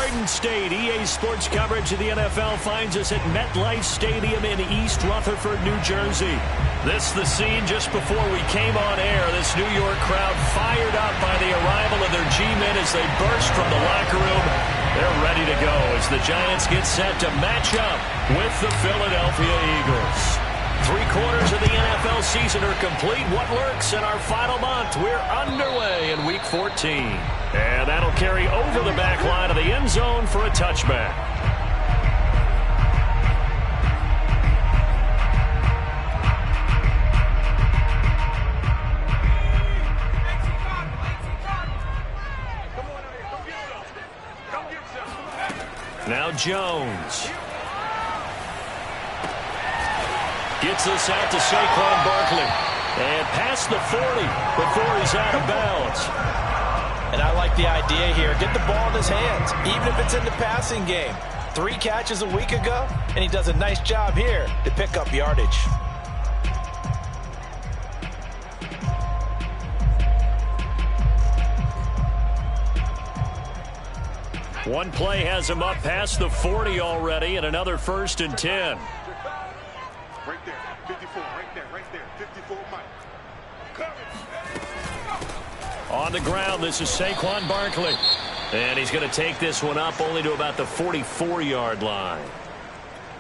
Garden State. EA Sports coverage of the NFL finds us at MetLife Stadium in East Rutherford, New Jersey. This the scene just before we came on air. This New York crowd fired up by the arrival of their G-men as they burst from the locker room. They're ready to go as the Giants get set to match up with the Philadelphia Eagles. 3/4 of the NFL season are complete. What lurks in our final month? We're underway in Week 14. And that'll carry over the back line of the end zone for a touchback. Now Jones. Gets this out to Saquon Barkley. And past the 40 before he's out of bounds. And I like the idea here. Get the ball in his hands, even if it's in the passing game. 3 catches a week ago, and he does a nice job here to pick up yardage. One play has him up past the 40 already, and another 1st and 10. Right there, 54, right there, 54, Mike. On the ground, this is Saquon Barkley. And he's going to take this one up only to about the 44-yard line.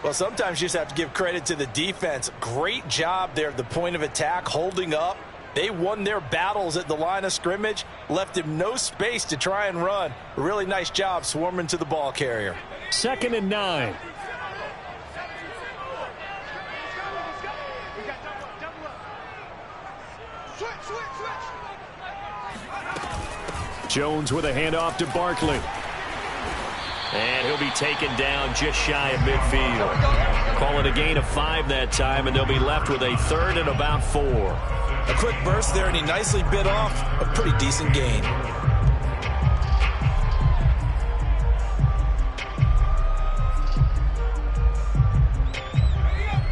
Well, sometimes you just have to give credit to the defense. Great job there at the point of attack, holding up. They won their battles at the line of scrimmage, left him no space to try and run. A really nice job swarming to the ball carrier. 2nd and 9. Jones with a handoff to Barkley. And he'll be taken down just shy of midfield. Call it a gain of 5 that time, and they'll be left with a 3rd and about 4. A quick burst there, and he nicely bit off a pretty decent gain.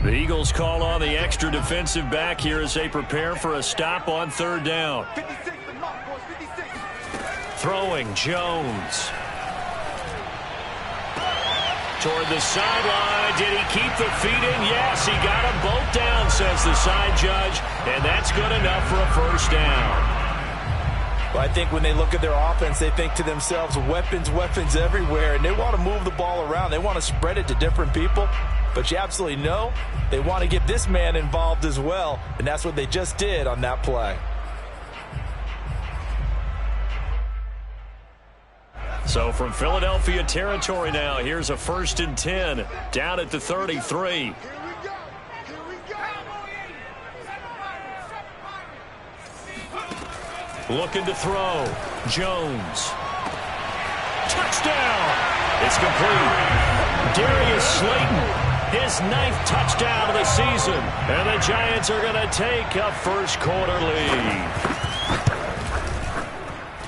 The Eagles call on the extra defensive back here as they prepare for a stop on 3rd down. Throwing Jones. Toward the sideline. Did he keep the feet in? Yes, he got them both down, says the side judge. And that's good enough for a 1st down. Well, I think when they look at their offense, they think to themselves, weapons, weapons everywhere. And they want to move the ball around. They want to spread it to different people. But you absolutely know they want to get this man involved as well. And that's what they just did on that play. So from Philadelphia territory now, here's a 1st and 10 down at the 33. Looking to throw. Jones. Touchdown! It's complete. Darius Slayton, his 9th touchdown of the season. And the Giants are going to take a 1st quarter lead.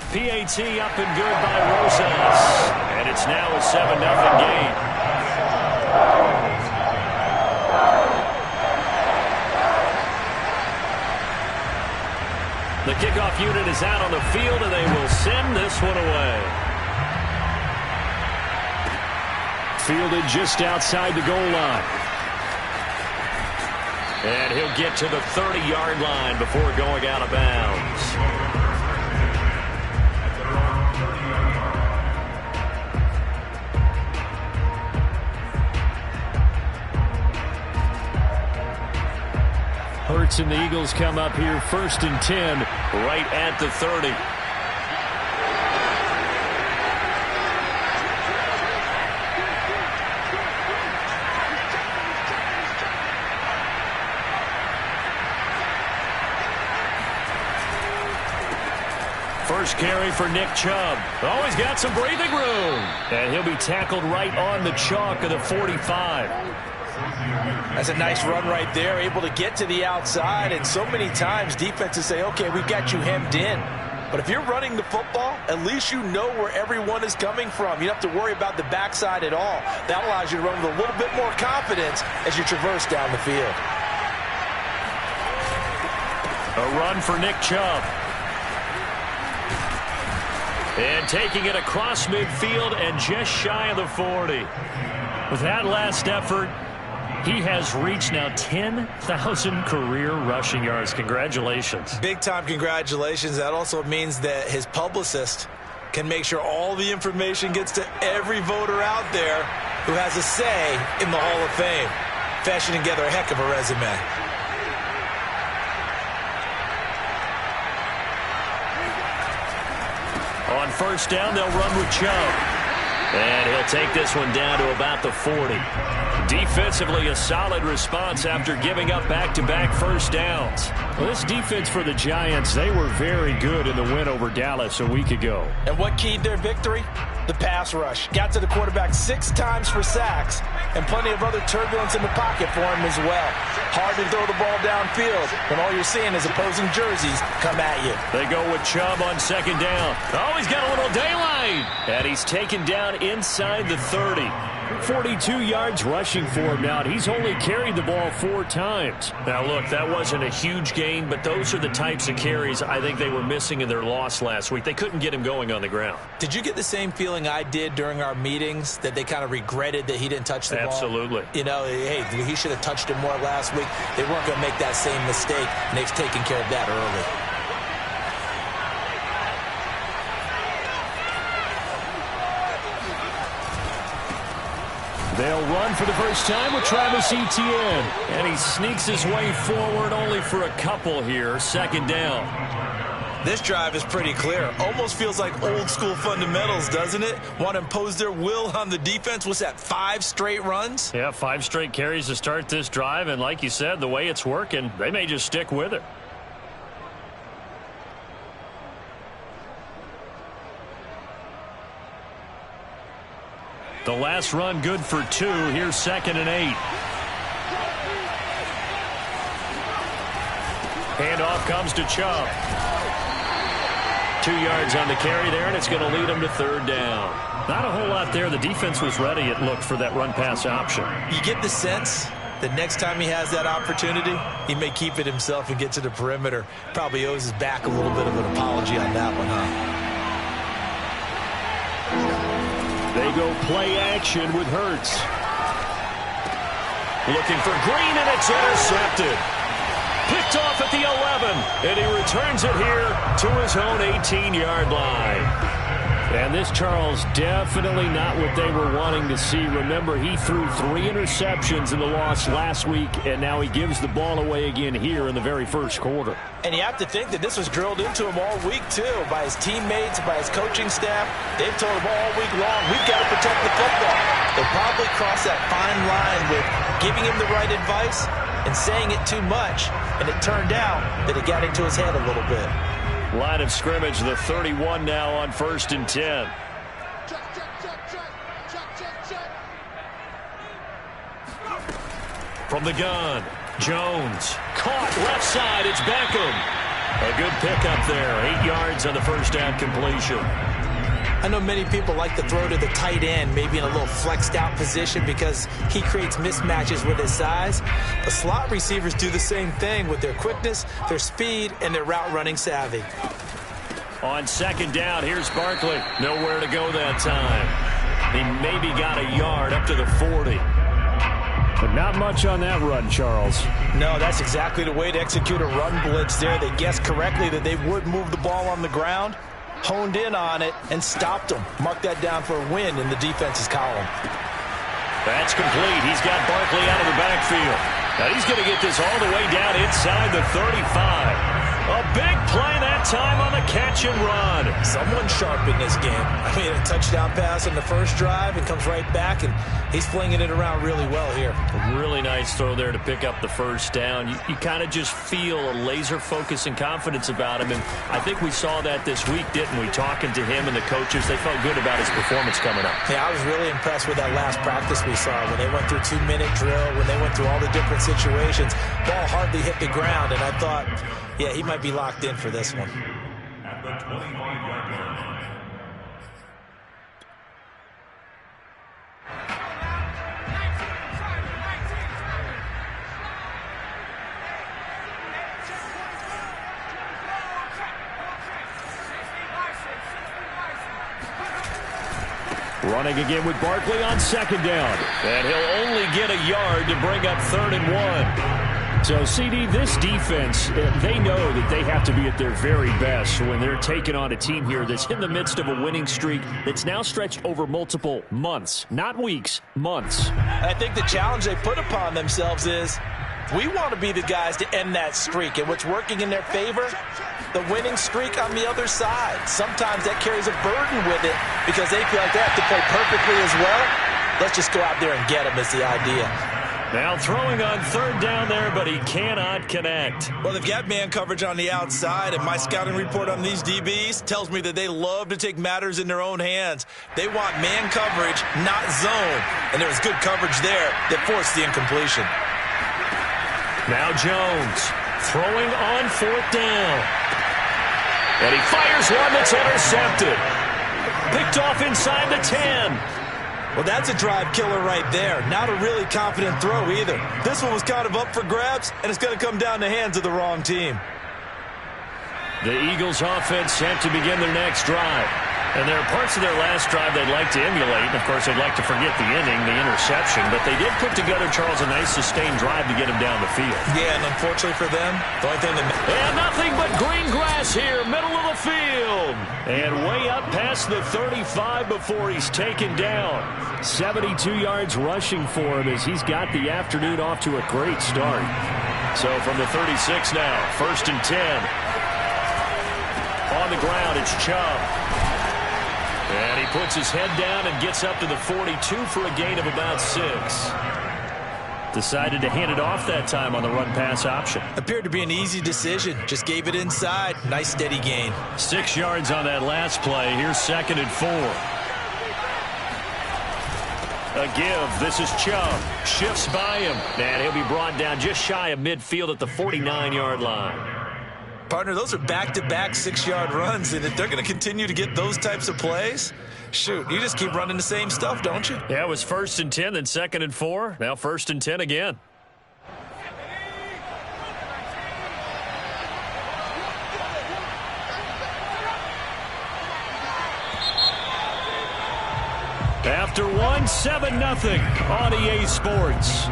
PAT up and good by Rosas. And it's now a 7-0 game. The kickoff unit is out on the field, and they will send this one away. Fielded just outside the goal line. And he'll get to the 30-yard line before going out of bounds. Hurts and the Eagles come up here 1st and 10 right at the 30. First carry for Nick Chubb. Oh, he's got some breathing room. And he'll be tackled right on the chalk of the 45. That's a nice run right there, able to get to the outside. And so many times defenses say, okay, we've got you hemmed in. But if you're running the football, at least you know where everyone is coming from. You don't have to worry about the backside at all. That allows you to run with a little bit more confidence as you traverse down the field. A run for Nick Chubb. And taking it across midfield and just shy of the 40. With that last effort, he has reached now 10,000 career rushing yards. Congratulations. Big-time congratulations. That also means that his publicist can make sure all the information gets to every voter out there who has a say in the Hall of Fame. Fashioning together a heck of a resume. On first down, they'll run with Chubb. And he'll take this one down to about the 40. Defensively, a solid response after giving up back-to-back first downs. Well, this defense for the Giants, they were very good in the win over Dallas a week ago. And what keyed their victory? The pass rush. Got to the quarterback 6 times for sacks, and plenty of other turbulence in the pocket for him as well. Hard to throw the ball downfield when all you're seeing is opposing jerseys come at you. They go with Chubb on second down. Oh, he's got a little daylight. And he's taken down inside the 30. 42 yards rushing for him now. He's only carried the ball 4 times. Now, look, that wasn't a huge gain, but those are the types of carries I think they were missing in their loss last week. They couldn't get him going on the ground. Did you get the same feeling I did during our meetings, that they kind of regretted that he didn't touch the ball? Absolutely. You know, hey, he should have touched it more last week. They weren't going to make that same mistake, and they've taken care of that early. They'll run for the first time with Travis Etienne. And he sneaks his way forward only for a couple here. Second down. This drive is pretty clear. Almost feels like old school fundamentals, doesn't it? Want to impose their will on the defense. What's that, 5 straight runs? Yeah, 5 straight carries to start this drive. And like you said, the way it's working, they may just stick with it. The last run good for 2. Here's 2nd and 8. Handoff comes to Chubb. 2 yards on the carry there, and it's going to lead him to 3rd down. Not a whole lot there. The defense was ready, it looked, for that run-pass option. You get the sense that next time he has that opportunity, he may keep it himself and get to the perimeter. Probably owes his back a little bit of an apology on that one, huh? They go play action with Hurts. Looking for Green, and it's intercepted. Picked off at the 11, and he returns it here to his own 18-yard line. And this, Charles, definitely not what they were wanting to see. Remember, he threw 3 interceptions in the loss last week, and now he gives the ball away again here in the very first quarter. And you have to think that this was drilled into him all week, too, by his teammates, by his coaching staff. They've told him all week long, we've got to protect the football. They probably crossed that fine line with giving him the right advice and saying it too much, and it turned out that it got into his head a little bit. Line of scrimmage, the 31 now on 1st and 10. From the gun, Jones. Caught left side, it's Beckham. A good pickup there, 8 yards on the first down completion. I know many people like to throw to the tight end, maybe in a little flexed out position because he creates mismatches with his size. But slot receivers do the same thing with their quickness, their speed, and their route running savvy. On 2nd down, here's Barkley. Nowhere to go that time. He maybe got a yard up to the 40. But not much on that run, Charles. No, that's exactly the way to execute a run blitz there. They guessed correctly that they would move the ball on the ground, honed in on it, and stopped them. Mark that down for a win in the defense's column. That's complete. He's got Barkley out of the backfield. Now he's going to get this all the way down inside the 35. A big play that time on the catch and run. Someone sharp in this game. I mean, a touchdown pass on the first drive and comes right back, and he's flinging it around really well here. A really nice throw there to pick up the first down. You kind of just feel a laser focus and confidence about him, and I think we saw that this week, didn't we? Talking to him and the coaches, they felt good about his performance coming up. Yeah, I was really impressed with that last practice we saw when they went through 2-minute drill, when they went through all the different situations. Ball hardly hit the ground, and I thought, yeah, he might be locked in for this one. At the 25-yard line. Running again with Barkley on second down. And he'll only get a yard to bring up 3rd and 1. So, CD, this defense, they know that they have to be at their very best when they're taking on a team here that's in the midst of a winning streak that's now stretched over multiple months. Not weeks, months. I think the challenge they put upon themselves is we want to be the guys to end that streak. And what's working in their favor? The winning streak on the other side. Sometimes that carries a burden with it because they feel like they have to play perfectly as well. Let's just go out there and get them is the idea. Now throwing on 3rd down there, but he cannot connect. Well, they've got man coverage on the outside, and my scouting report on these DBs tells me that they love to take matters in their own hands. They want man coverage, not zone. And there was good coverage there that forced the incompletion. Now Jones throwing on 4th down. And he fires one that's intercepted. Picked off inside the 10. Well, that's a drive killer right there. Not a really confident throw either. This one was kind of up for grabs, and it's going to come down the hands of the wrong team. The Eagles offense set to begin their next drive. And there are parts of their last drive they'd like to emulate. And, of course, they'd like to forget the inning, the interception. But they did put together, Charles, a nice sustained drive to get him down the field. Yeah, and unfortunately for them, the only thing that... And nothing but green grass here, middle of the field. And way up past the 35 before he's taken down. 72 yards rushing for him as he's got the afternoon off to a great start. So from the 36 now, 1st and 10. On the ground, it's Chubb. And he puts his head down and gets up to the 42 for a gain of about 6. Decided to hand it off that time on the run-pass option. Appeared to be an easy decision. Just gave it inside. Nice steady gain. 6 yards on that last play. Here's 2nd and 4. A give. This is Chubb. Shifts by him. And he'll be brought down just shy of midfield at the 49-yard line. Partner, those are back-to-back 6-yard runs, and if they're going to continue to get those types of plays, shoot, you just keep running the same stuff, don't you? Yeah, it was 1st and 10, then 2nd and 4. Now 1st and 10 again. After 1, 7-0 on EA Sports.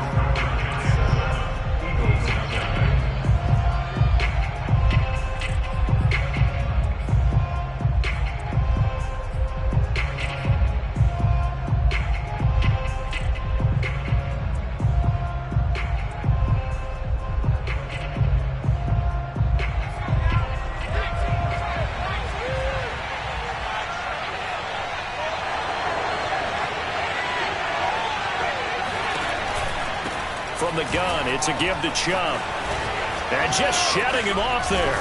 From the gun, it's a give to Chubb. And just shutting him off there.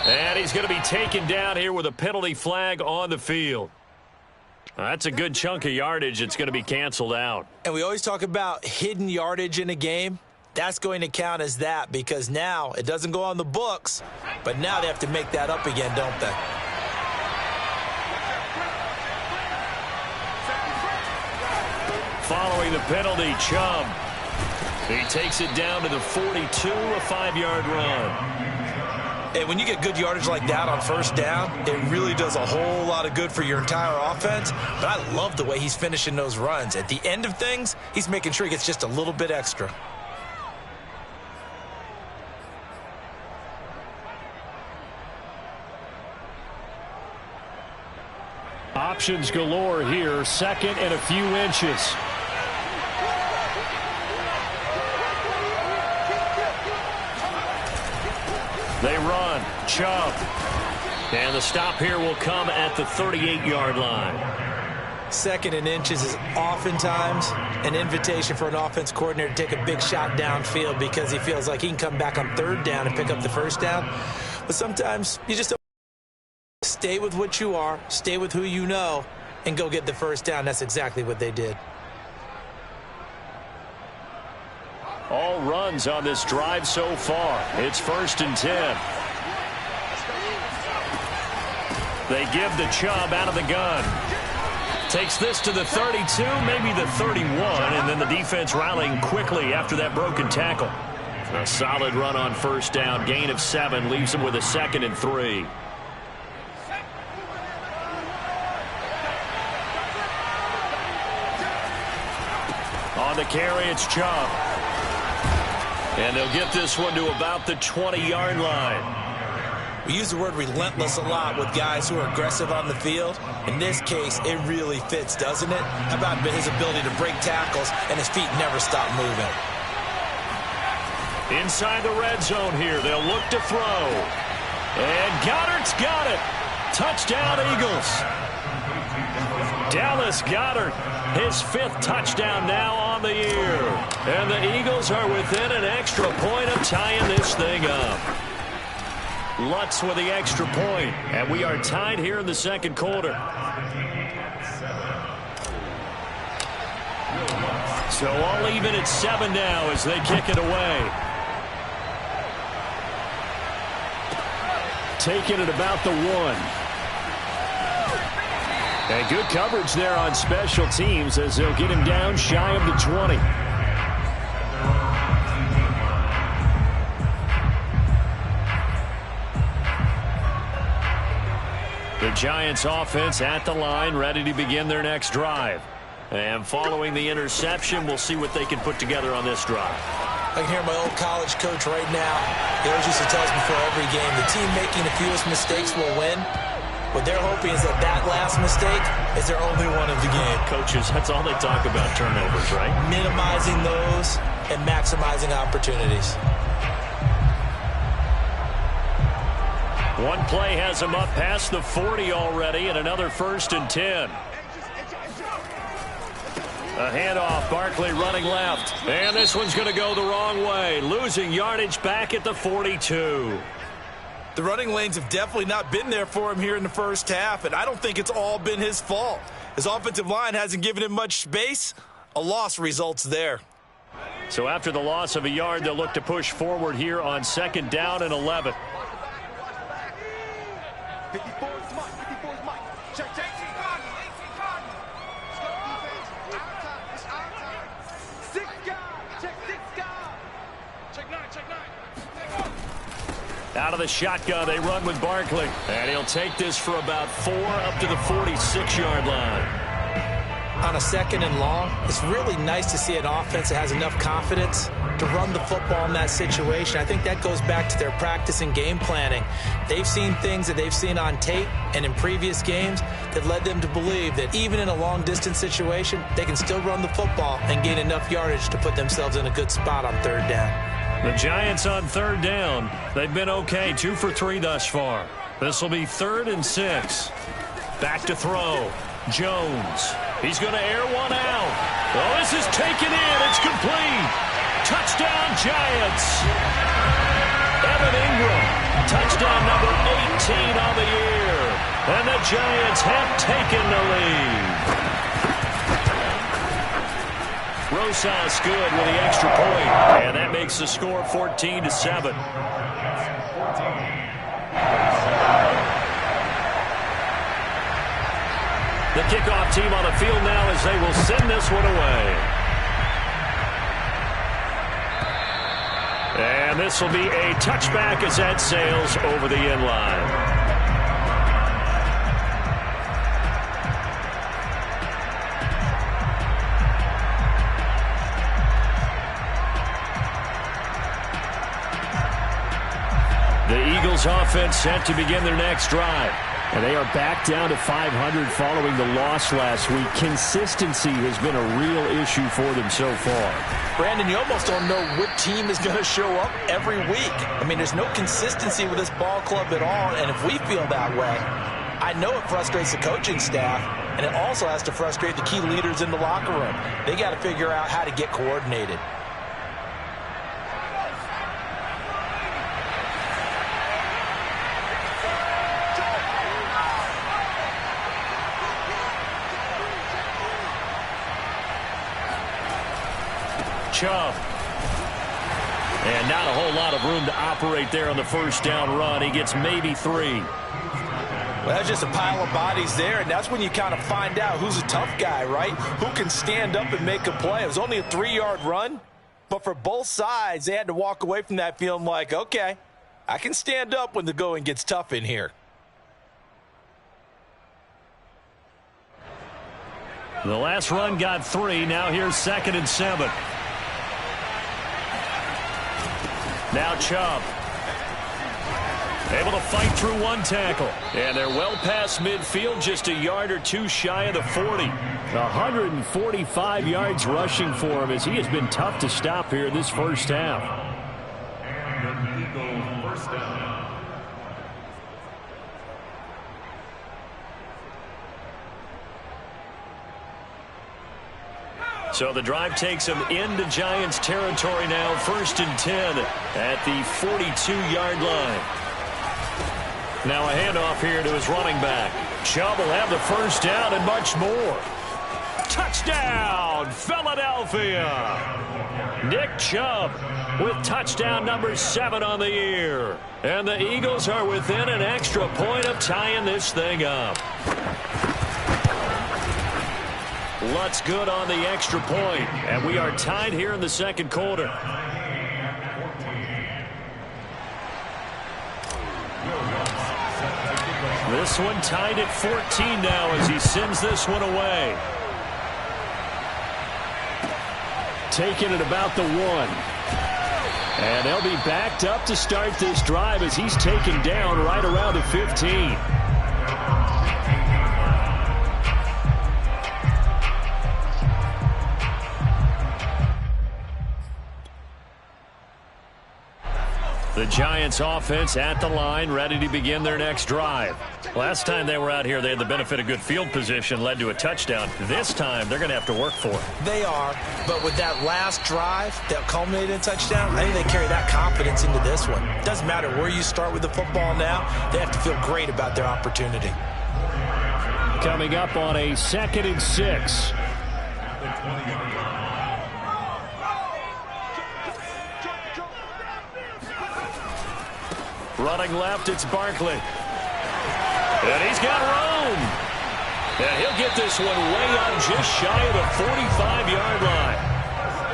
And he's going to be taken down here with a penalty flag on the field. That's a good chunk of yardage. It's going to be canceled out. And we always talk about hidden yardage in a game. That's going to count as that because now it doesn't go on the books, but now they have to make that up again, don't they? Following the penalty, Chubb. He takes it down to the 42, a 5-yard run. And when you get good yardage like that on 1st down, it really does a whole lot of good for your entire offense. But I love the way he's finishing those runs. At the end of things, he's making sure he gets just a little bit extra. Options galore here, 2nd and a few inches. They run. Chubb. And the stop here will come at the 38-yard line. 2nd and inches is oftentimes an invitation for an offense coordinator to take a big shot downfield because he feels like he can come back on 3rd down and pick up the 1st down. But sometimes you just don't stay with what you are, stay with who you know, and go get the 1st down. That's exactly what they did. All runs on this drive so far. It's 1st and 10. They give the Chubb out of the gun. Takes this to the 32, maybe the 31, and then the defense rallying quickly after that broken tackle. A solid run on 1st down. Gain of 7 leaves them with a 2nd and 3. the carry, it's Chubb. And they'll get this one to about the 20-yard line. We use the word relentless a lot with guys who are aggressive on the field. In this case, it really fits, doesn't it? How about his ability to break tackles and his feet never stop moving? Inside the red zone here, they'll look to throw. And Goddard's got it. Touchdown, Eagles. Dallas Goedert, his 5th touchdown now on the year. And the Eagles are within an extra point of tying this thing up. Lutz with the extra point, and we are tied here in the second quarter. So all even at 7 now as they kick it away. Taking it about the 1. And good coverage there on special teams as they'll get him down shy of the 20. The Giants offense at the line, ready to begin their next drive. And following the interception, we'll see what they can put together on this drive. I can hear my old college coach right now. He always used to tell us before every game, the team making the fewest mistakes will win. What they're hoping is that that last mistake is their only one of the game. Coaches, that's all they talk about, turnovers, right? Minimizing those and maximizing opportunities. One play has him up past the 40 already, and another 1st and 10. A handoff, Barkley running left. And this one's going to go the wrong way, losing yardage back at the 42. The running lanes have definitely not been there for him here in the first half, and I don't think it's all been his fault. His offensive line hasn't given him much space. A loss results there. So after the loss of a yard, they'll look to push forward here on 2nd down and 11. 54 is Mike. 54 is Mike. Check. It's our time. 6 guys. Check 6 guys. Check 9. Out of the shotgun, they run with Barkley. And he'll take this for about 4 up to the 46-yard line. On a 2nd and long, it's really nice to see an offense that has enough confidence to run the football in that situation. I think that goes back to their practice and game planning. They've seen things that they've seen on tape and in previous games that led them to believe that even in a long-distance situation, they can still run the football and gain enough yardage to put themselves in a good spot on 3rd down. The Giants on 3rd down. They've been okay, 2 for 3 thus far. This will be 3rd and 6. Back to throw. Jones. He's going to air one out. Oh, this is taken in. It's complete. Touchdown, Giants. Evan Ingram. Touchdown number 18 on the year. And the Giants have taken the lead. Rosas good with the extra point. And that makes the score 14-7. The kickoff team on the field now as they will send this one away. And this will be a touchback as that sails over the end line. The Eagles offense set to begin their next drive. And they are back down to 500 following the loss last week. Consistency has been a real issue for them so far. Brandon, you almost don't know what team is going to show up every week. I mean, there's no consistency with this ball club at all, and if we feel that way, I know it frustrates the coaching staff, and it also has to frustrate the key leaders in the locker room. They got to figure out how to get coordinated. Chubb. And not a whole lot of room to operate there on the 1st down run. He gets maybe 3. Well, that's just a pile of bodies there, and that's when you kind of find out who's a tough guy, right? Who can stand up and make a play. It was only a 3-yard run, but for both sides, they had to walk away from that feeling like, okay, I can stand up when the going gets tough in here. The last run got 3. Now here's 2nd and 7. Now Chubb. Able to fight through 1 tackle. And they're well past midfield, just a yard or 2 shy of the 40. 145 yards rushing for him as he has been tough to stop here this first half. First down. So the drive takes them into Giants territory now. 1st and 10 at the 42-yard line. Now a handoff here to his running back. Chubb will have the first down and much more. Touchdown, Philadelphia! Nick Chubb with touchdown number 7 on the year. And the Eagles are within an extra point of tying this thing up. Lutz good on the extra point, and we are tied here in the 2nd quarter. This one tied at 14 now as he sends this one away. Taking it about the 1. And they'll be backed up to start this drive as he's taken down right around the 15. The Giants offense at the line, ready to begin their next drive. Last time they were out here, they had the benefit of good field position, led to a touchdown. This time, they're going to have to work for it. They are, but with that last drive that culminated in a touchdown, I think they carry that confidence into this one. Doesn't matter where you start with the football now, they have to feel great about their opportunity. Coming up on a 2nd and 6. Running left, it's Barkley. And he's got room. And he'll get this one way out just shy of the 45-yard line.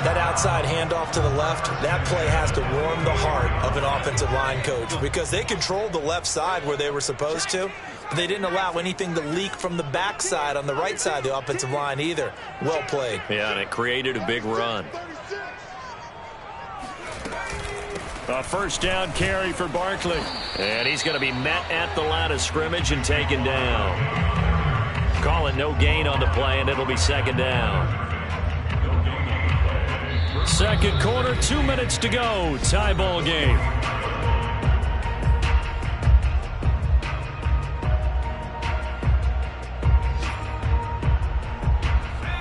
That outside handoff to the left, that play has to warm the heart of an offensive line coach because they controlled the left side where they were supposed to, but they didn't allow anything to leak from the backside on the right side of the offensive line either. Well played. Yeah, and it created a big run. A first down carry for Barkley. And he's going to be met at the line of scrimmage and taken down. Call it no gain on the play, and it'll be 2nd down. 2nd quarter, 2 minutes to go. Tie ball game.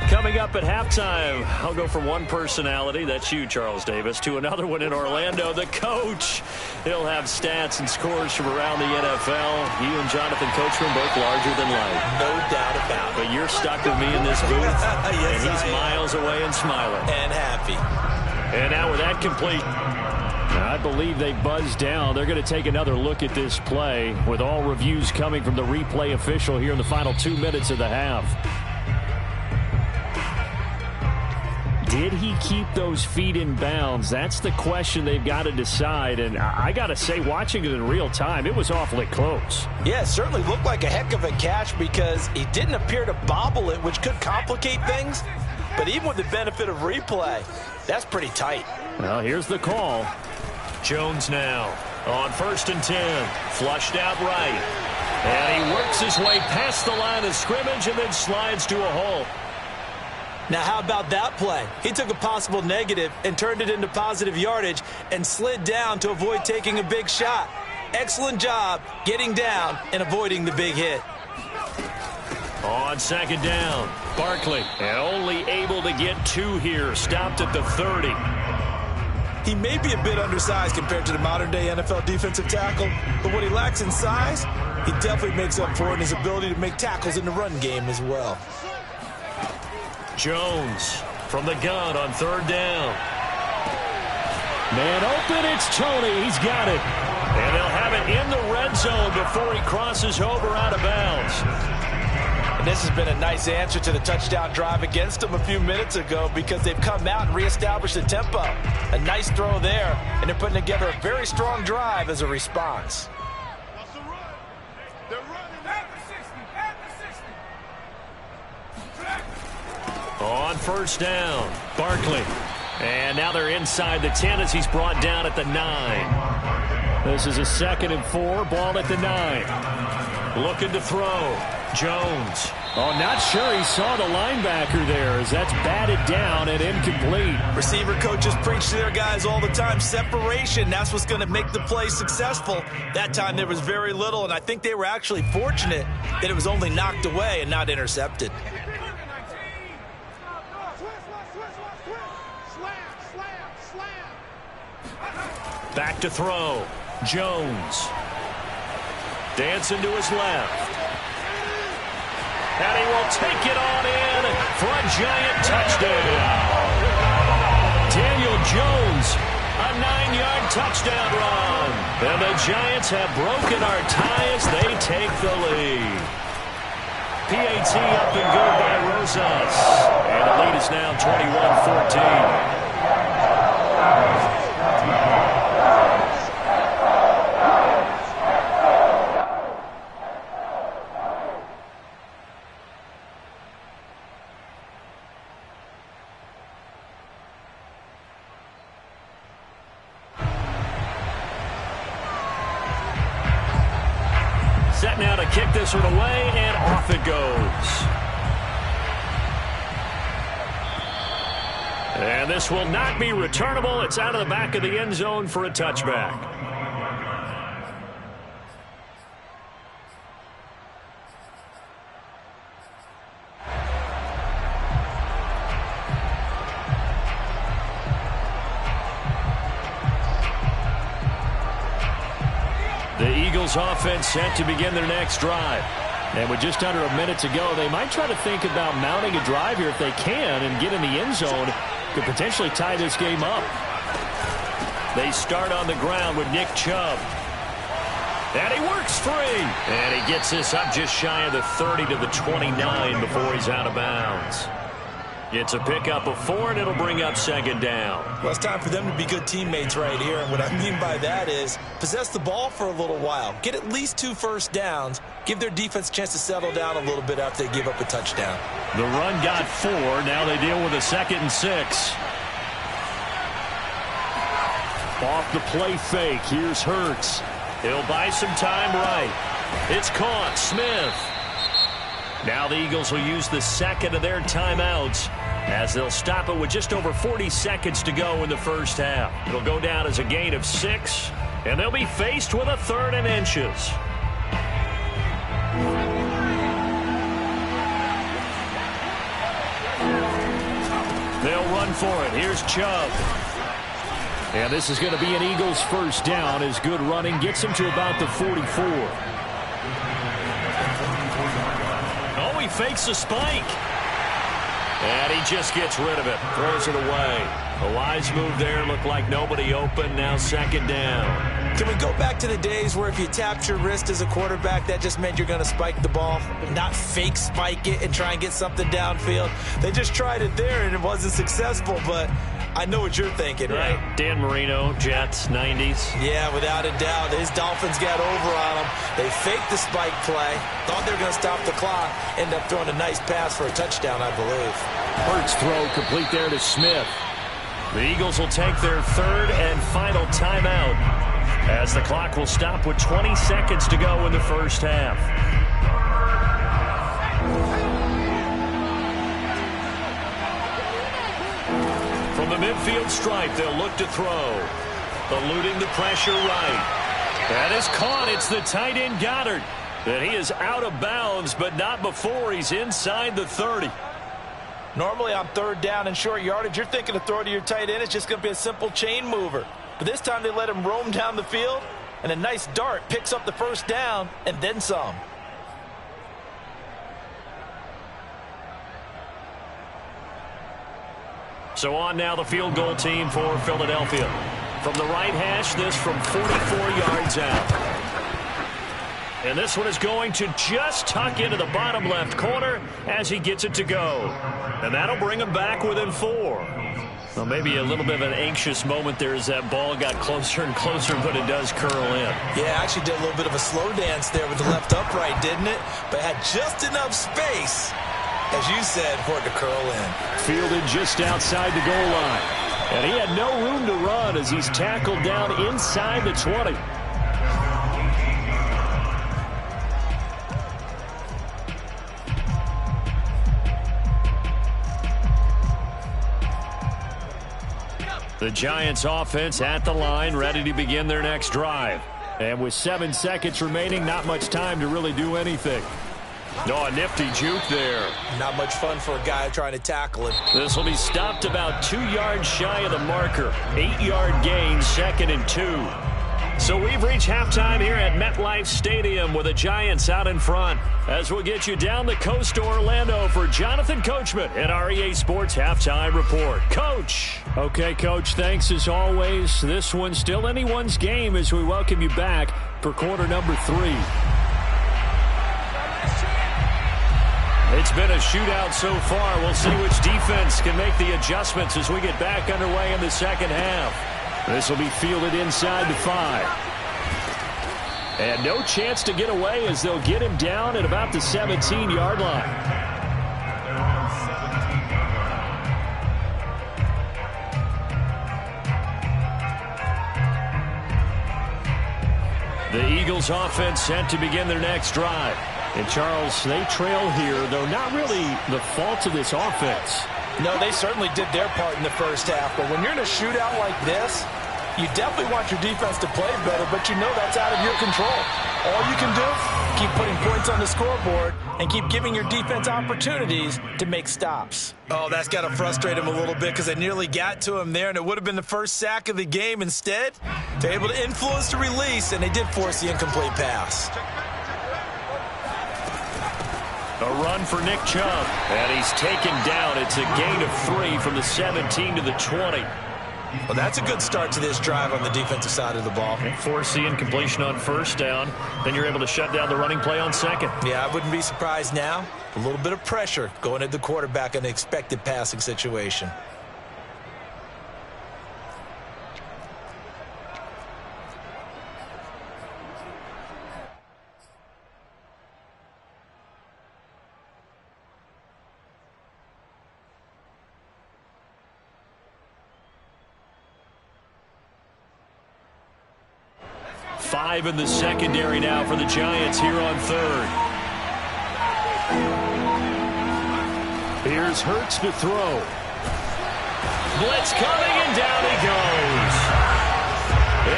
Coming up at halftime, I'll go from one personality, that's you, Charles Davis, to another one in Orlando, the coach. He'll have stats and scores from around the NFL. You and Jonathan Coachman both larger than life. No doubt about it. But you're stuck with me in this booth, yes, and he's miles away and smiling. And happy. And now with that complete, I believe they buzzed down. They're going to take another look at this play with all reviews coming from the replay official here in the final 2 minutes of the half. Did he keep those feet in bounds? That's the question they've got to decide. And I got to say, watching it in real time, it was awfully close. Yeah, it certainly looked like a heck of a catch because he didn't appear to bobble it, which could complicate things. But even with the benefit of replay, that's pretty tight. Well, here's the call. Jones now on 1st and 10. Flushed out right. And he works his way past the line of scrimmage and then slides to a hole. Now, how about that play? He took a possible negative and turned it into positive yardage and slid down to avoid taking a big shot. Excellent job getting down and avoiding the big hit. On 2nd down, Barkley, and only able to get 2 here. Stopped at the 30. He may be a bit undersized compared to the modern-day NFL defensive tackle, but what he lacks in size, he definitely makes up for it in his ability to make tackles in the run game as well. Jones from the gun on 3rd down. Man open, it's Tony. He's got it. And they'll have it in the red zone before he crosses over out of bounds. And this has been a nice answer to the touchdown drive against them a few minutes ago because they've come out and reestablished the tempo. A nice throw there, and they're putting together a very strong drive as a response. On first down, Barkley. And now they're inside the 10 as he's brought down at the 9. This is a 2nd and 4, ball at the 9. Looking to throw. Jones. Oh, not sure he saw the linebacker there as that's batted down and incomplete. Receiver coaches preach to their guys all the time. Separation, that's what's going to make the play successful. That time there was very little, and I think they were actually fortunate that it was only knocked away and not intercepted. Back to throw. Jones. Dancing to his left. And he will take it on in for a giant touchdown. Daniel Jones, a 9-yard touchdown run. And the Giants have broken our tie as they take the lead. PAT up and good by Rosas. And the lead is now 21-14. Set now to kick this one away, and off it goes. And this will not be returnable. It's out of the back of the end zone for a touchback. The Eagles offense set to begin their next drive. And with just under a minute to go, they might try to think about mounting a drive here if they can and get in the end zone. Could potentially tie this game up. They start on the ground with Nick Chubb. And he works free. And he gets this up just shy of the 30 to the 29 before he's out of bounds. It's a pickup of 4, and it'll bring up 2nd down. Well, it's time for them to be good teammates right here. And what I mean by that is possess the ball for a little while. Get at least 2 first downs. Give their defense a chance to settle down a little bit after they give up a touchdown. The run got 4. Now they deal with a 2nd and 6. Off the play fake. Here's Hurts. He'll buy some time right. It's caught. Smith. Now the Eagles will use the 2nd of their timeouts as they'll stop it with just over 40 seconds to go in the first half. It'll go down as a gain of 6, and they'll be faced with a 3rd and inches. They'll run for it. Here's Chubb. And this is going to be an Eagles first down as good running gets him to about the 44. Oh, he fakes a spike. And he just gets rid of it. Throws it away. A wise move there. Looked like nobody open. Now 2nd down. Can we go back to the days where if you tapped your wrist as a quarterback, that just meant you're going to spike the ball, not fake spike it and try and get something downfield? They just tried it there, and it wasn't successful, but I know what you're thinking, right? Dan Marino, Jets, 90s. Yeah, without a doubt. His Dolphins got over on him. They faked the spike play, thought they were going to stop the clock, ended up throwing a nice pass for a touchdown, I believe. Hurts throw complete there to Smith. The Eagles will take their 3rd and final timeout as the clock will stop with 20 seconds to go in the first half. From the midfield stripe, they'll look to throw. Eluding the pressure right. That is caught. It's the tight end Goddard. And he is out of bounds, but not before he's inside the 30. Normally on 3rd down and short yardage, you're thinking to throw to your tight end. It's just going to be a simple chain mover. But this time they let him roam down the field, and a nice dart picks up the first down and then some. So on now the field goal team for Philadelphia. From the right hash, this from 44 yards out. And this one is going to just tuck into the bottom left corner as he gets it to go. And that'll bring him back within 4. Well, maybe a little bit of an anxious moment there as that ball got closer and closer, but it does curl in. Yeah, actually did a little bit of a slow dance there with the left upright, didn't it? But had just enough space as you said, for it to curl in. Fielded just outside the goal line. And he had no room to run as he's tackled down inside the 20. The Giants offense at the line, ready to begin their next drive. And with 7 seconds remaining, not much time to really do anything. No, a nifty juke there. Not much fun for a guy trying to tackle it. This will be stopped about 2 yards shy of the marker. 8-yard gain, 2nd and 2. So we've reached halftime here at MetLife Stadium with the Giants out in front. As we'll get you down the coast to Orlando for Jonathan Coachman at our EA Sports Halftime Report. Coach. Okay, Coach, thanks as always. This one's still anyone's game as we welcome you back for quarter number 3. It's been a shootout so far. We'll see which defense can make the adjustments as we get back underway in the second half. This will be fielded inside the 5. And no chance to get away as they'll get him down at about the 17-yard line. The Eagles offense set to begin their next drive. And Charles, they trail here, though not really the fault of this offense. No, they certainly did their part in the first half. But when you're in a shootout like this, you definitely want your defense to play better, but you know that's out of your control. All you can do, keep putting points on the scoreboard and keep giving your defense opportunities to make stops. Oh, that's got to frustrate him a little bit because they nearly got to him there, and it would have been the first sack of the game. Instead, they're able to influence the release, and they did force the incomplete pass. A run for Nick Chubb, and he's taken down. It's a gain of 3 from the 17 to the 20. Well, that's a good start to this drive on the defensive side of the ball. And force the incompletion on first down. Then you're able to shut down the running play on second. Yeah, I wouldn't be surprised now. A little bit of pressure going at the quarterback in an expected passing situation. Five in the secondary now for the Giants here on third. Here's Hurts to throw. Blitz coming, and down he goes.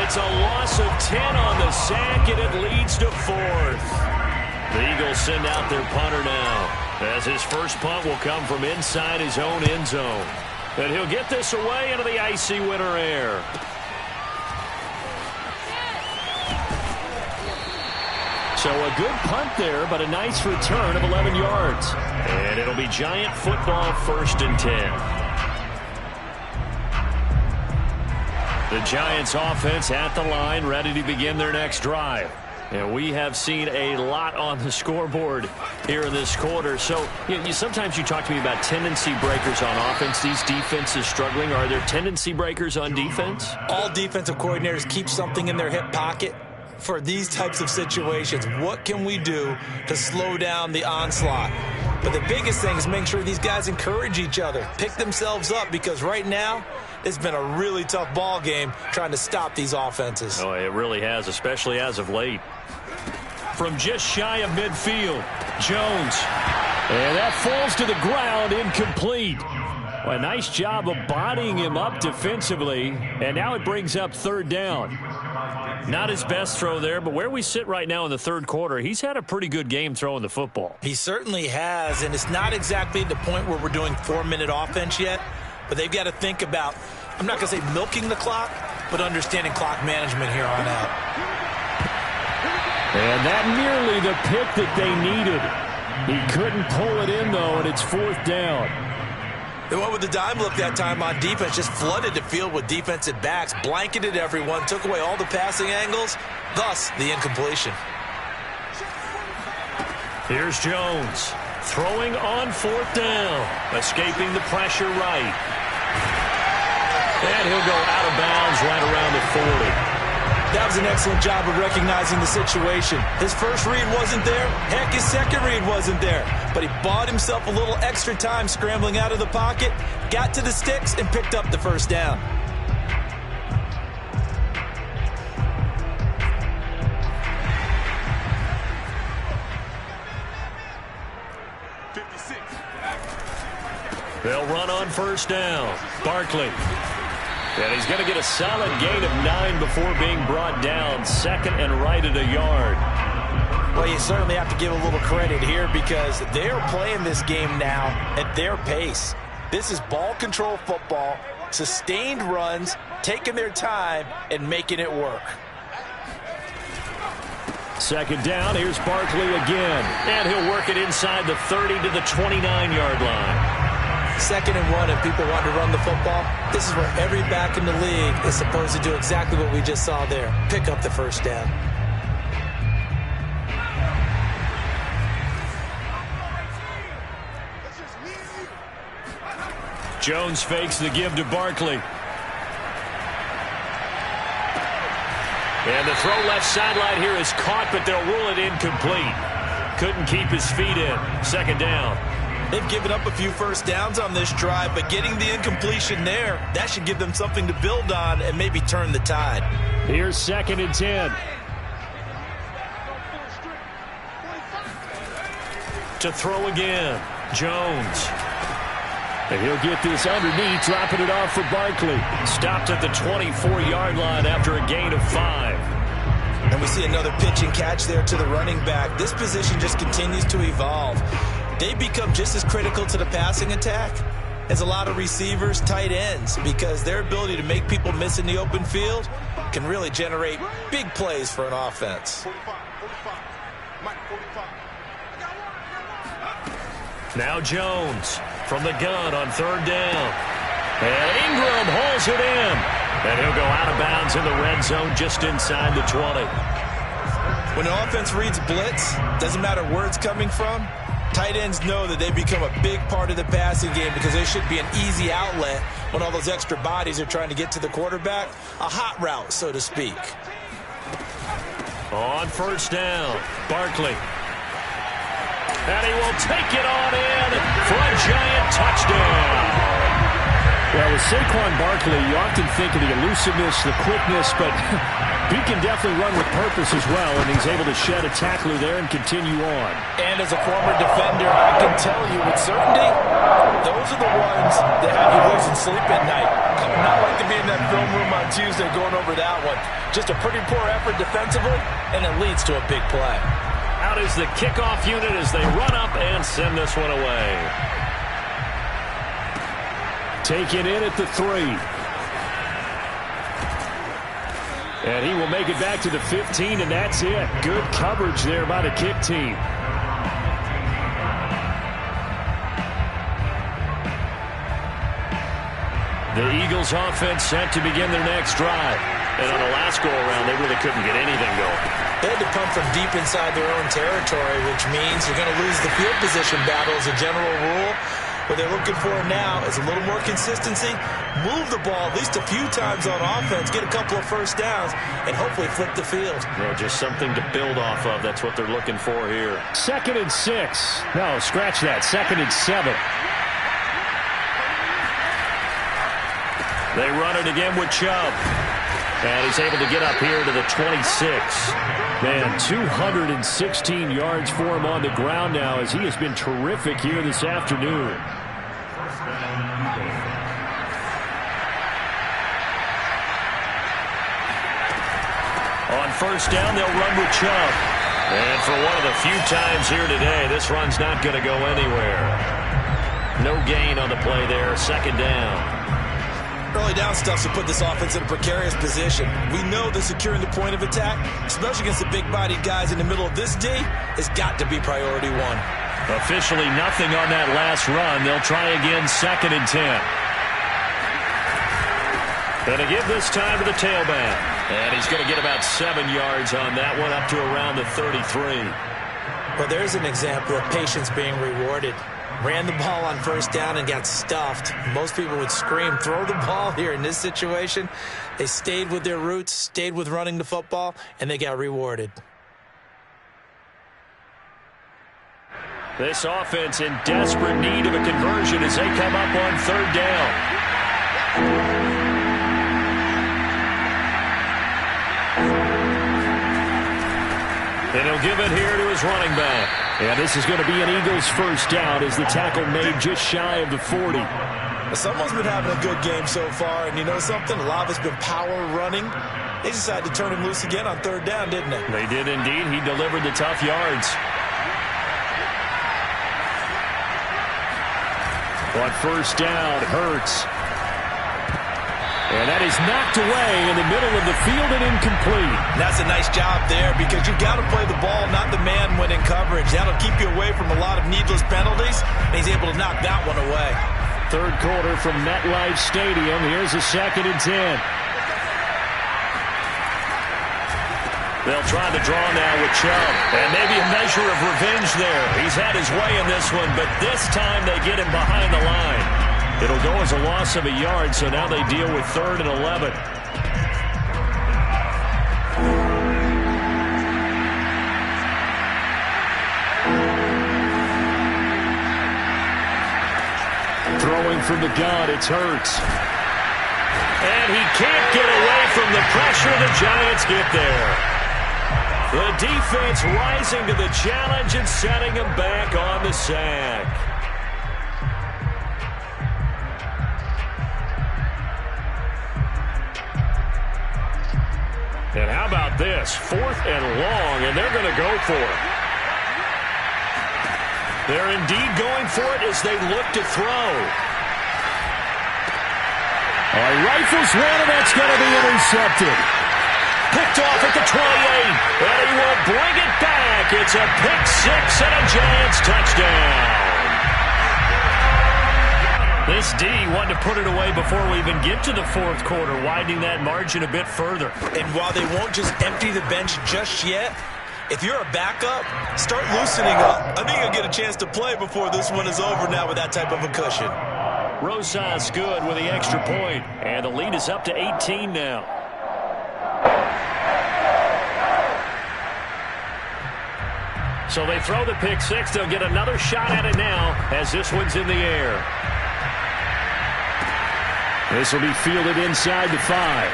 It's a loss of 10 on the sack, and it leads to 4th. The Eagles send out their punter now, as his first punt will come from inside his own end zone. And he'll get this away into the icy winter air. So a good punt there, but a nice return of 11 yards. And it'll be Giant football, 1st and 10. The Giants offense at the line, ready to begin their next drive. And we have seen a lot on the scoreboard here in this quarter. So sometimes you talk to me about tendency breakers on offense. These defenses struggling. Are there tendency breakers on defense? All defensive coordinators keep something in their hip pocket for these types of situations. What can we do to slow down the onslaught? But the biggest thing is make sure these guys encourage each other, pick themselves up, because right now it's been a really tough ball game trying to stop these offenses. Oh, it really has, especially as of late. From just shy of midfield, Jones. And that falls to the ground, incomplete. Well, a nice job of bodying him up defensively, and now it brings up 3rd down. Not his best throw there, but where we sit right now in the 3rd quarter, he's had a pretty good game throwing the football. He certainly has, and it's not exactly the point where we're doing 4-minute offense yet, but they've got to think about, I'm not going to say milking the clock, but understanding clock management here on out. And that nearly the pick that they needed. He couldn't pull it in, though, and it's 4th down. They went with the dime look that time on defense, just flooded the field with defensive backs, blanketed everyone, took away all the passing angles, thus the incompletion. Here's Jones, throwing on 4th down, escaping the pressure right. And he'll go out of bounds right around the 40. That was an excellent job of recognizing the situation. His first read wasn't there. Heck, his second read wasn't there. But he bought himself a little extra time scrambling out of the pocket, got to the sticks, and picked up the first down. They'll run on first down. Barkley. And he's going to get a solid gain of 9 before being brought down. Second and right at a yard. Well, you certainly have to give a little credit here because they're playing this game now at their pace. This is ball control football, sustained runs, taking their time, and making it work. Second down, here's Barkley again. And he'll work it inside the 30 to the 29-yard line. Second and 1, and people want to run the football. This is where every back in the league is supposed to do exactly what we just saw there. Pick up the first down. Jones fakes the give to Barkley. And the throw left sideline here is caught, but they'll rule it incomplete. Couldn't keep his feet in. Second down. They've given up a few first downs on this drive, but getting the incompletion there, that should give them something to build on and maybe turn the tide. Here's second and 10. To throw again, Jones. And he'll get this underneath, dropping it off for Barkley. Stopped at the 24-yard line after a gain of 5. And we see another pitch and catch there to the running back. This position just continues to evolve. They become just as critical to the passing attack as a lot of receivers, tight ends, because their ability to make people miss in the open field can really generate big plays for an offense. 45. Mike, 45. Now Jones from the gun on third down. And Ingram hauls it in. And he'll go out of bounds in the red zone just inside the 20. When an offense reads blitz, doesn't matter where it's coming from, tight ends know that they become a big part of the passing game because they should be an easy outlet when all those extra bodies are trying to get to the quarterback. A hot route, so to speak. On first down, Barkley. And he will take it on in for a giant touchdown. Well, with Saquon Barkley, you often think of the elusiveness, the quickness, but he can definitely run with purpose as well, and he's able to shed a tackler there and continue on. And as a former defender, I can tell you with certainty, those are the ones that have you losing sleep at night. I would not like to be in that film room on Tuesday going over that one. Just a pretty poor effort defensively, and it leads to a big play. Out is the kickoff unit as they run up and send this one away. Taken in at the 3. And he will make it back to the 15, and that's it. Good coverage there by the kick team. The Eagles offense set to begin their next drive. And on the last go-around, they really couldn't get anything going. They had to punt from deep inside their own territory, which means you're going to lose the field position battle as a general rule. What they're looking for now is a little more consistency, move the ball at least a few times on offense, get a couple of first downs, and hopefully flip the field. Yeah, just something to build off of. That's what they're looking for here. 2nd and 6. No, scratch that. 2nd and 7. They run it again with Chubb. And he's able to get up here to the 26. Man, 216 yards for him on the ground now as he has been terrific here this afternoon. On first down, they'll run with Chubb. And for one of the few times here today, this run's not going to go anywhere. No gain on the play there. 2nd down. Early down stuff should put this offense in a precarious position. We know that securing the point of attack, especially against the big-bodied guys in the middle of this D, has got to be priority 1. Officially nothing on that last run. They'll try again 2nd and 10. And to give this time to the tailback. And he's going to get about 7 yards on that one, up to around the 33. Well, there's an example of patience being rewarded. Ran the ball on first down and got stuffed. Most people would scream, throw the ball here. In this situation, they stayed with their roots, stayed with running the football, and they got rewarded. This offense in desperate need of a conversion as they come up on third down. And he'll give it here to his running back. And this is going to be an Eagles first down as the tackle made just shy of the 40. Someone's been having a good game so far, and you know something? A lot of it's been power running. They decided to turn him loose again on third down, didn't they? They did indeed. He delivered the tough yards. On first down, Hurts. And that is knocked away in the middle of the field and incomplete. That's a nice job there because you've got to play the ball, not the man when in coverage. That'll keep you away from a lot of needless penalties, and he's able to knock that one away. Third quarter from MetLife Stadium. Here's a 2nd and 10. They'll try the draw now with Chubb. And maybe a measure of revenge there. He's had his way in this one, but this time they get him behind the line. It'll go as a loss of a yard, so now they deal with 3rd and 11. Throwing from the gun, it's Hurts. And he can't get away from the pressure. The Giants get there. The defense rising to the challenge and setting him back on the sack. And how about this? 4th and long, and they're going to go for it. They're indeed going for it as they look to throw. Rifles one, and that's going to be intercepted. Picked off at the 28, and he will bring it back. It's a pick 6 and a Giants touchdown. This D wanted to put it away before we even get to the 4th quarter, widening that margin a bit further. And while they won't just empty the bench just yet, if you're a backup, start loosening up. I think you'll get a chance to play before this one is over now with that type of a cushion. Rosas good with the extra point, and the lead is up to 18 now. So they throw the pick 6. They'll get another shot at it now as this one's in the air. This will be fielded inside the 5.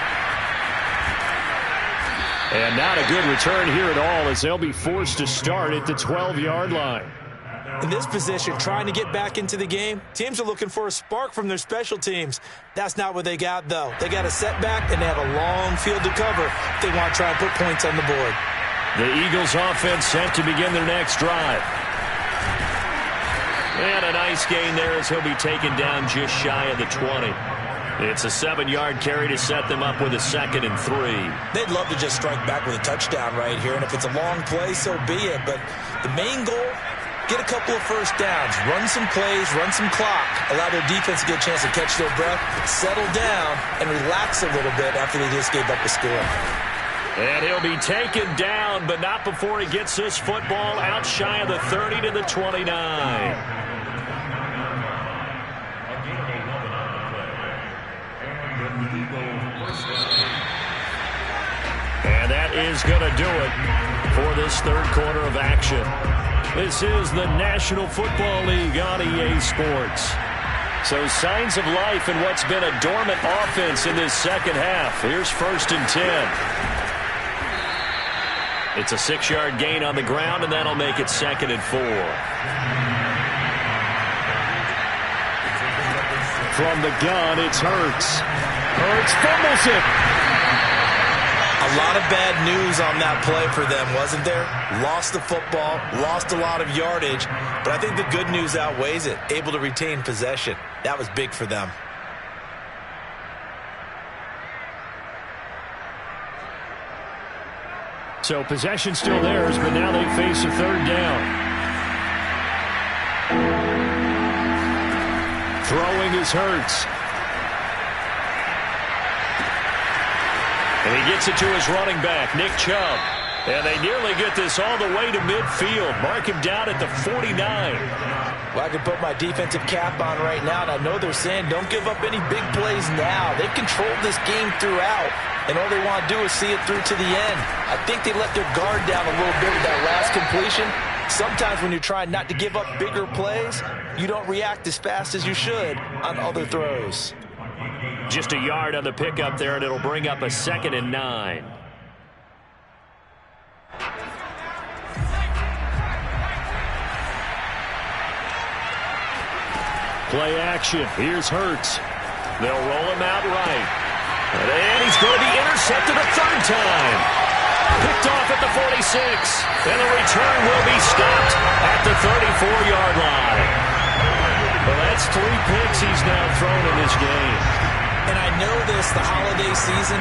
And not a good return here at all as they'll be forced to start at the 12-yard line. In this position, trying to get back into the game, teams are looking for a spark from their special teams. That's not what they got, though. They got a setback, and they have a long field to cover if they want to try and put points on the board. The Eagles offense set to begin their next drive. And a nice gain there as he'll be taken down just shy of the 20. It's a 7-yard carry to set them up with a 2nd and 3. They'd love to just strike back with a touchdown right here, and if it's a long play, so be it. But the main goal, get a couple of first downs, run some plays, run some clock, allow their defense to get a chance to catch their breath, settle down, and relax a little bit after they just gave up a score. And he'll be taken down, but not before he gets this football out shy of the 30 to the 29. And that is going to do it for this 3rd quarter of action. This is the National Football League on EA Sports. So signs of life in what's been a dormant offense in this 2nd half. Here's 1st and 10. It's a 6-yard gain on the ground, and that'll make it 2nd and 4. From the gun, it's Hurts. Hurts fumbles it. A lot of bad news on that play for them, wasn't there? Lost the football, lost a lot of yardage, but I think the good news outweighs it. Able to retain possession. That was big for them. So possession still theirs, but now they face a 3rd down. Throwing is Hurts. And he gets it to his running back, Nick Chubb. And they nearly get this all the way to midfield. Mark him down at the 49. Well, I can put my defensive cap on right now, and I know they're saying don't give up any big plays now. They've controlled this game throughout, and all they want to do is see it through to the end. I think they let their guard down a little bit with that last completion. Sometimes when you're trying not to give up bigger plays, you don't react as fast as you should on other throws. Just a yard on the pickup there, and it'll bring up a 2nd and 9. Play action. Here's Hurts. They'll roll him out right. And he's going to be intercepted a 3rd time. Picked off at the 46. And the return will be stopped at the 34-yard line. Well, that's 3 picks he's now thrown in this game. And I know this, the holiday season,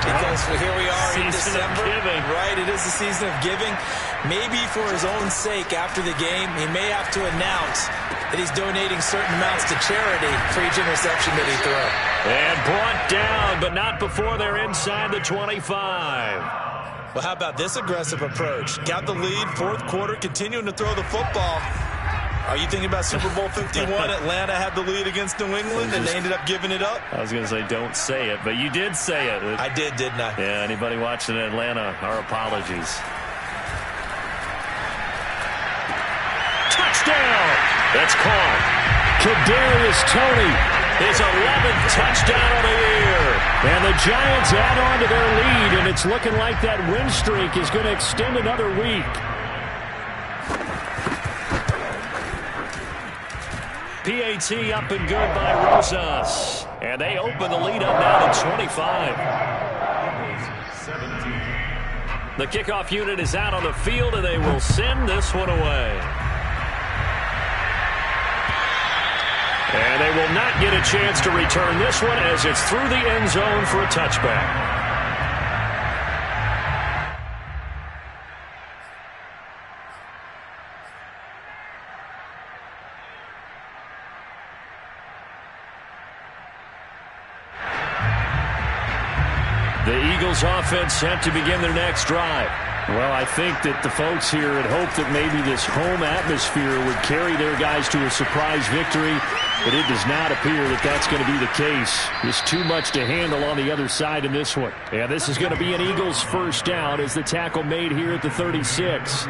because here we are in December. Right, it is the season of giving. Maybe for his own sake after the game, he may have to announce that he's donating certain amounts to charity for each interception that he threw. And brought down, but not before they're inside the 25. Well, how about this aggressive approach? Got the lead, 4th quarter, continuing to throw the football. Are you thinking about Super Bowl 51? Atlanta had the lead against New England, and they ended up giving it up? I was going to say don't say it, but you did say it. I did, didn't I? Yeah, anybody watching Atlanta, our apologies. Touchdown! That's caught. Kadarius Toney, his 11th touchdown of the year. And the Giants add on to their lead, and it's looking like that win streak is going to extend another week. PAT up and good by Rosas. And they open the lead up now to 25. The kickoff unit is out on the field, and they will send this one away. And they will not get a chance to return this one as it's through the end zone for a touchback. The Eagles offense set to begin their next drive. Well, I think that the folks here had hoped that maybe this home atmosphere would carry their guys to a surprise victory, but it does not appear that that's going to be the case. There's too much to handle on the other side in this one. And this is going to be an Eagles first down as the tackle made here at the 36.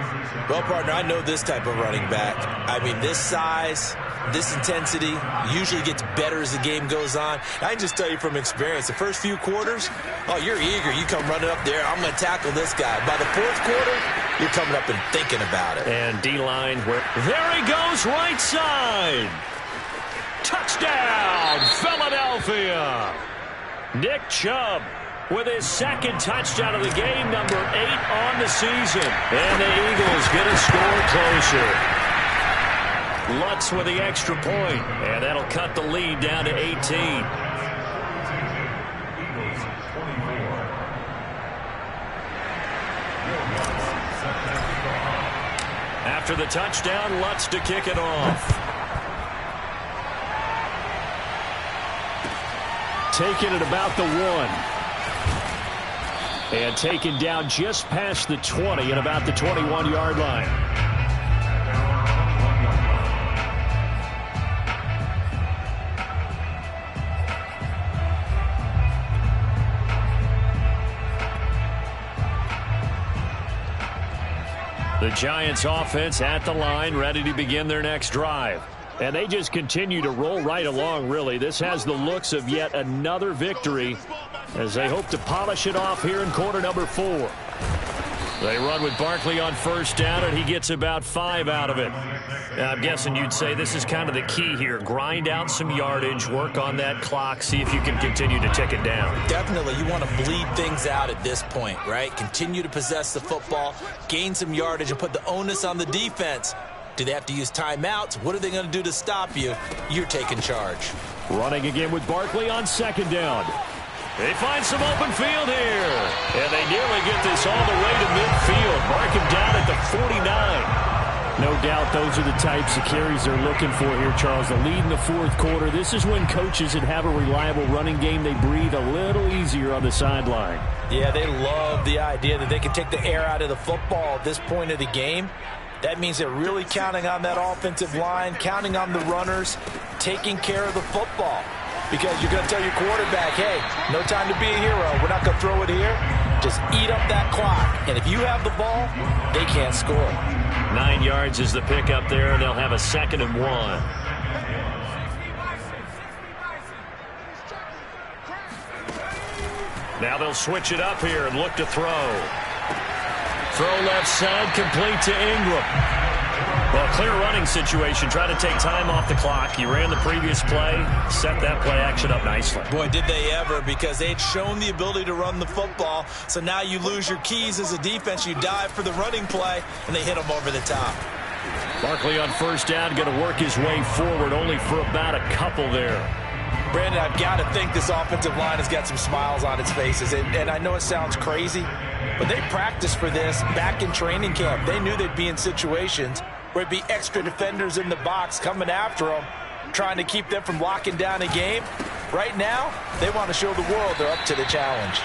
Well, partner, I know this type of running back. I mean, this size, this intensity usually gets better as the game goes on. I can just tell you from experience, the first few quarters, oh, you're eager. You come running up there, I'm going to tackle this guy. By the 4th quarter, you're coming up and thinking about it. And D-line, where there he goes, right side. Touchdown, Philadelphia. Nick Chubb with his 2nd touchdown of the game, number 8 on the season. And the Eagles get a score closer. Lutz with the extra point, and that'll cut the lead down to 18. After the touchdown, Lutz to kick it off. Taken at about the 1. And taken down just past the 20 at about the 21-yard line. The Giants offense at the line, ready to begin their next drive. And they just continue to roll right along, really. This has the looks of yet another victory as they hope to polish it off here in quarter number 4. They run with Barkley on first down, and he gets about 5 out of it. I'm guessing you'd say this is kind of the key here. Grind out some yardage, work on that clock, see if you can continue to tick it down. Definitely. You want to bleed things out at this point, right? Continue to possess the football, gain some yardage, and put the onus on the defense. Do they have to use timeouts? What are they going to do to stop you? You're taking charge. Running again with Barkley on second down. They find some open field here. And they nearly get this all the way to midfield. Mark him down at the 49. No doubt those are the types of carries they're looking for here, Charles. The lead in the fourth quarter. This is when coaches that have a reliable running game, they breathe a little easier on the sideline. Yeah, they love the idea that they can take the air out of the football at this point of the game. That means they're really counting on that offensive line, counting on the runners, taking care of the football. Because you're going to tell your quarterback, hey, no time to be a hero. We're not going to throw it here. Just eat up that clock. And if you have the ball, they can't score. 9 yards is the pickup there, and they'll have a 2nd and 1. Now they'll switch it up here and look to throw. Throw left side, complete to Ingram. Well, clear running situation. Try to take time off the clock. He ran the previous play, set that play action up nicely. Boy, did they ever, because they'd shown the ability to run the football. So now you lose your keys as a defense. You dive for the running play, and they hit them over the top. Barkley on first down, going to work his way forward, only for about a couple there. Brandon, I've got to think this offensive line has got some smiles on its faces. And I know it sounds crazy, but they practiced for this back in training camp. They knew they'd be in situations where it'd be extra defenders in the box coming after them, trying to keep them from locking down a game. Right now, they want to show the world they're up to the challenge.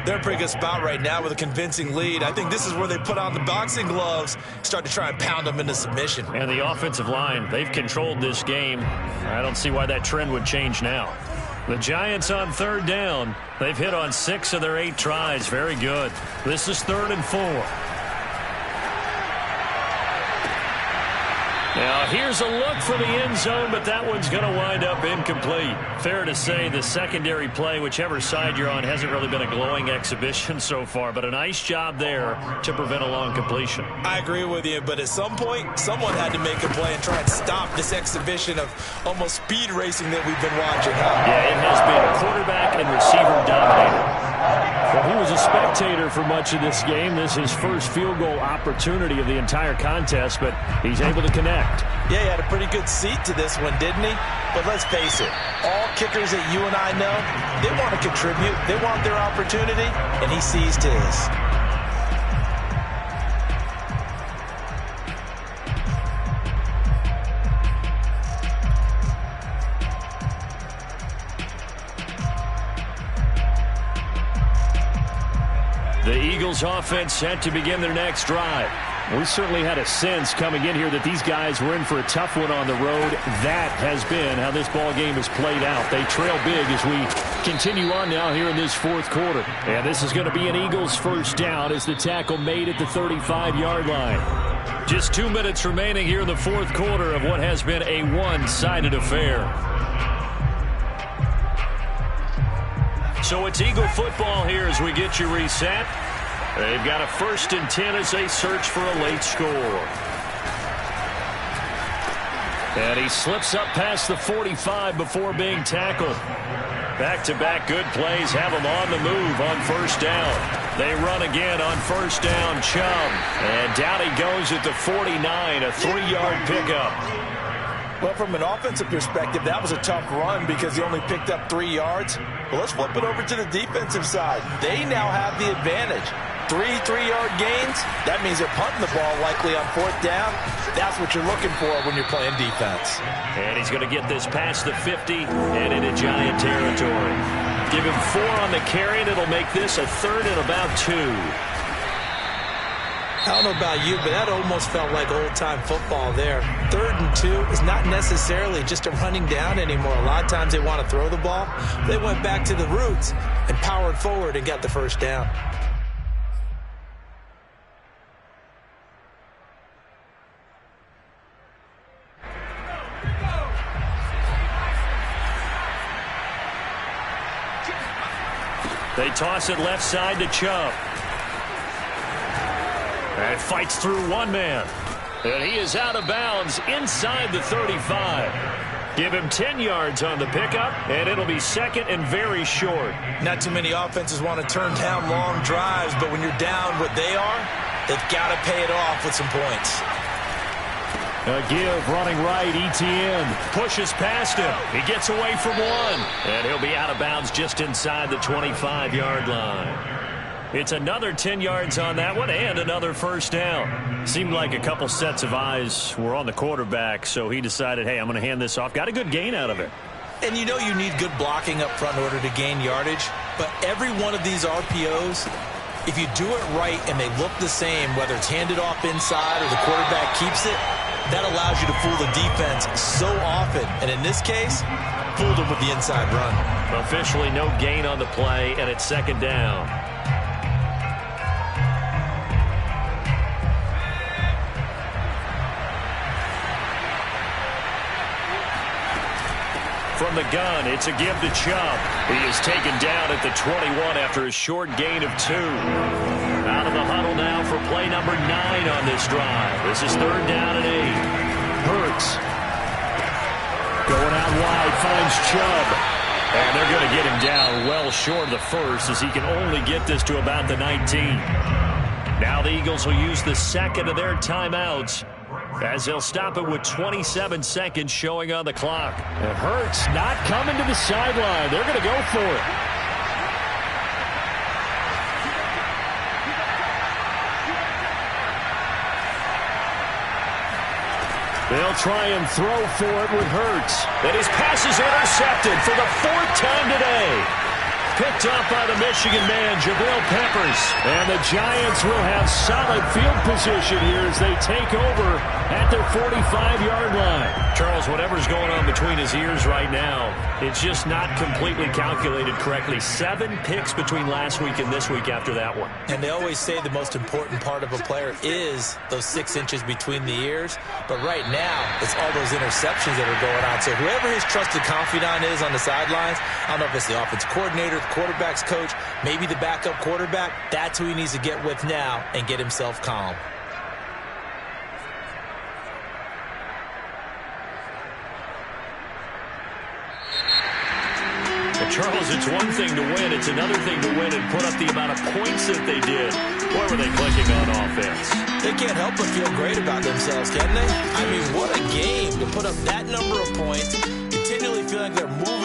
They're in a pretty good spot right now with a convincing lead. I think this is where they put on the boxing gloves, start to try and pound them into submission. And the offensive line, they've controlled this game. I don't see why that trend would change now. The Giants on third down. They've hit on 6 of their 8 tries. Very good. This is 3rd and 4. Now, here's a look for the end zone, but that one's going to wind up incomplete. Fair to say the secondary play, whichever side you're on, hasn't really been a glowing exhibition so far, but a nice job there to prevent a long completion. I agree with you, but at some point, someone had to make a play and try and stop this exhibition of almost speed racing that we've been watching. Yeah, it has been quarterback and receiver dominated. Well, he was a spectator for much of this game. This is his first field goal opportunity of the entire contest, but he's able to connect. Yeah, he had a pretty good seat to this one, didn't he? But let's face it, all kickers that you and I know, they want to contribute. They want their opportunity, and he seized his. The Eagles offense set to begin their next drive. We certainly had a sense coming in here that these guys were in for a tough one on the road. That has been how this ball game has played out. They trail big as we continue on now here in this fourth quarter. And this is going to be an Eagles first down as the tackle made at the 35-yard line. Just 2 minutes remaining here in the fourth quarter of what has been a one-sided affair. So it's Eagle football here as we get you reset. They've got a 1st and 10 as they search for a late score. And he slips up past the 45 before being tackled. Back-to-back good plays have him on the move on first down. They run again on first down, Chubb. And down he goes at the 49, a 3-yard pickup. Well, from an offensive perspective, that was a tough run because he only picked up 3 yards. Well, let's flip it over to the defensive side. They now have the advantage. 3 3-yard gains, that means they're punting the ball likely on 4th down. That's what you're looking for when you're playing defense. And he's going to get this past the 50 and into Giant territory. Give him 4 on the carry, and it'll make this a 3rd and about 2. I don't know about you, but that almost felt like old-time football there. 3rd and 2 is not necessarily just a running down anymore. A lot of times they want to throw the ball. They went back to the roots and powered forward and got the first down. They toss it left side to Chubb. And fights through one man. And he is out of bounds inside the 35. Give him 10 yards on the pickup, and it'll be 2nd and very short. Not too many offenses want to turn down long drives, but when you're down what they are, they've got to pay it off with some points. A give running right, Etienne pushes past him. He gets away from one, and he'll be out of bounds just inside the 25-yard line. It's another 10 yards on that one and another first down. Seemed like a couple sets of eyes were on the quarterback, so he decided, hey, I'm going to hand this off. Got a good gain out of it. And you know you need good blocking up front in order to gain yardage, but every one of these RPOs, if you do it right and they look the same, whether it's handed off inside or the quarterback keeps it, that allows you to fool the defense so often. And in this case, fooled them with the inside run. Officially no gain on the play, and it's second down. From the gun, it's a give to Chubb. He is taken down at the 21 after a short gain of 2. Out of the huddle now for play number 9 on this drive. This is third down and 8. Hurts. Going out wide, finds Chubb. And they're going to get him down well short of the first as he can only get this to about the 19. Now the Eagles will use the second of their timeouts as they'll stop it with 27 seconds showing on the clock. And Hurts not coming to the sideline. They're going to go for it. They'll try and throw for it with Hurts. And his pass is intercepted for the 4th time today. Picked up by the Michigan man, Jabril Peppers. And the Giants will have solid field position here as they take over at their 45-yard line. Charles, whatever's going on between his ears right now, it's just not completely calculated correctly. 7 picks between last week and this week after that one. And they always say the most important part of a player is those 6 inches between the ears. But right now, it's all those interceptions that are going on. So whoever his trusted confidant is on the sidelines, I don't know if it's the offensive coordinator, the quarterback's coach, maybe the backup quarterback, that's who he needs to get with now and get himself calm. Charles, it's one thing to win. It's another thing to win and put up the amount of points that they did. Where were they clicking on offense? They can't help but feel great about themselves, can they? I mean, what a game to put up that number of points, continually feeling like they're moving